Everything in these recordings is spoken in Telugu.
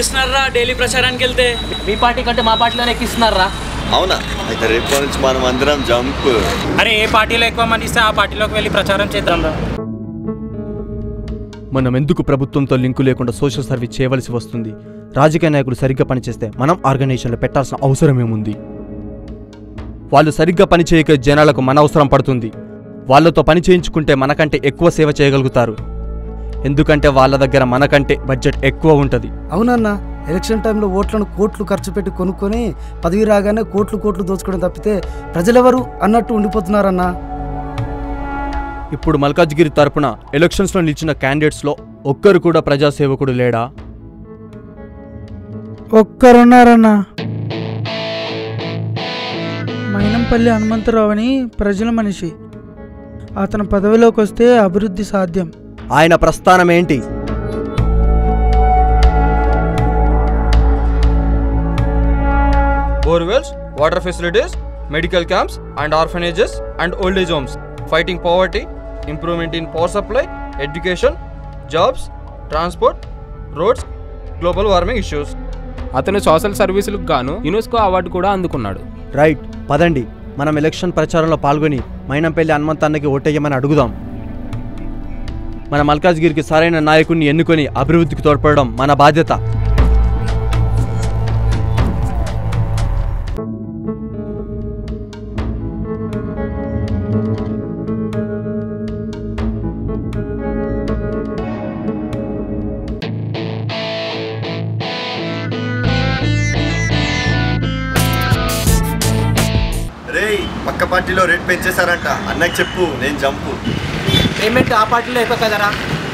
ఎక్కిస్తున్నారా డైలీ ప్రచారానికి వెళ్తే? మీ పార్టీ కంటే మా పార్టీలోనే ఎక్కిస్తున్నారా? అవునా? అయితే రేపు నుంచి మనం అందరం జంప్. అరే ఏ పార్టీలో ఎక్కువ మంది ఇస్తే ఆ పార్టీలోకి వెళ్ళి ప్రచారం చేద్దాం రా. మనం ఎందుకు ప్రభుత్వంతో లింకు లేకుండా సోషల్ సర్వీస్ చేయవలసి వస్తుంది? రాజకీయ నాయకులు సరిగ్గా పనిచేస్తే మనం ఆర్గనైజేషన్లో పెట్టాల్సిన అవసరం ఏముంది? వాళ్ళు సరిగ్గా పని చేయక జనాలకు మన అవసరం పడుతుంది. వాళ్ళతో పని చేయించుకుంటే మనకంటే ఎక్కువ సేవ చేయగలుగుతారు. ఎందుకంటే వాళ్ళ దగ్గర మనకంటే బడ్జెట్ ఎక్కువ ఉంటుంది. అవునన్నా, ఎలక్షన్ టైంలో ఓట్లను కోట్లు ఖర్చు పెట్టి కొనుక్కొని పదవి రాగానే కోట్లు దోచుకోవడం తప్పితే ప్రజలెవరు అన్నట్టు ఉండిపోతున్నారన్నా. ఇప్పుడు మల్కాజ్గిరి తరపున ఎలక్షన్స్లో నిలిచిన క్యాండిడేట్స్లో ఒక్కరు కూడా ప్రజాసేవకుడు లేడా? ఒక్కరున్నారన్నా. మైనంపల్లి హనుమంతరావు అని ప్రజల మనిషి. అతను పదవిలోకి వస్తే అభివృద్ధి సాధ్యం. ఆయన ప్రస్థానం ఏంటి? Borewells, water facilities, medical camps and orphanages and old age homes, fighting poverty, improvement in power supply, education, jobs, transport, roads, global warming issues. అతను సోషల్ సర్వీసులకు గాను యునెస్కో అవార్డు కూడా అందుకున్నాడు. రైట్, పదండి మనం ఎలక్షన్ ప్రచారంలో పాల్గొని మైనంపల్లి హనుమంత్ అన్నకి ఓటేయమని అడుగుదాం. మన మల్కాజ్గిరికి సరైన నాయకుడిని ఎన్నుకొని అభివృద్ధికి తోడ్పడడం మన బాధ్యత. పక్క పార్టీలో రేట్ పెంచేశారంట, అన్నకి చెప్పు, నేను జంపు. పేమెంట్ ఆ పార్టీలో ఎక్కువ కదరా,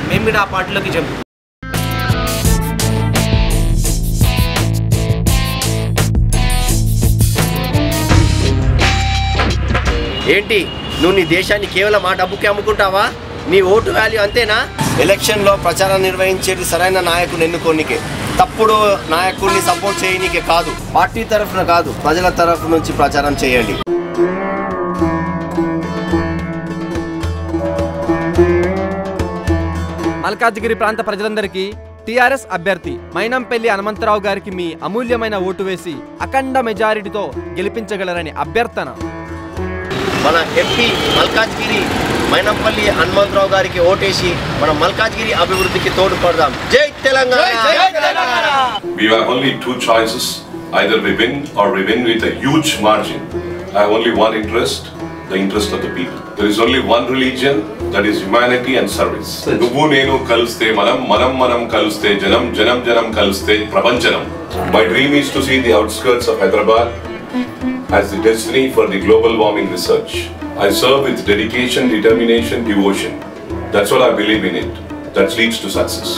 మేము కూడా ఆ పార్టీలోకి జంపు. ఏంటి నువ్వు నీ దేశాన్ని కేవలం ఆ డబ్బుకి అమ్ముకుంటావా? నీ ఓటు వాల్యూ అంతేనా? ఎలక్షన్లో ప్రచారం నిర్వహించేది సరైన నాయకుని ఎన్నుకోనికే, తప్పుడు నాయకుడిని సపోర్ట్ చేయనీకే కాదు. పార్టీ తరఫున కాదు, ప్రజల తరఫు నుంచి ప్రచారం చేయండి. మల్కాజ్గిరి ప్రాంత ప్రజలందరికీ టీఆర్ఎస్ అభ్యర్థి మైనంపల్లి హనుమంతరావు గారికి మీ అమూల్యమైన ఓటు వేసి అఖండ మెజారిటీతో గెలిపించగలరని అభ్యర్థన. మన ఎంపీ మల్కాజ్గిరి మైనంపల్లి హనుమంతరావు గారికి ఓటేసి మన మల్కాజ్గిరి అభివృద్ధికి తోడ్పడదాం. జై Telangana! We have only two choices, either we win or we win with a huge margin. I have only one interest, the interest of the people. There is only one religion, that is humanity and service. నువ్వు నేను కలిస్తే మనం కలిస్తే జనం కలిస్తే ప్రపంచనం. My dream is to see the outskirts of Hyderabad as the destiny for the global warming research. I serve with dedication, determination, devotion. That's what I believe in it. That leads to success.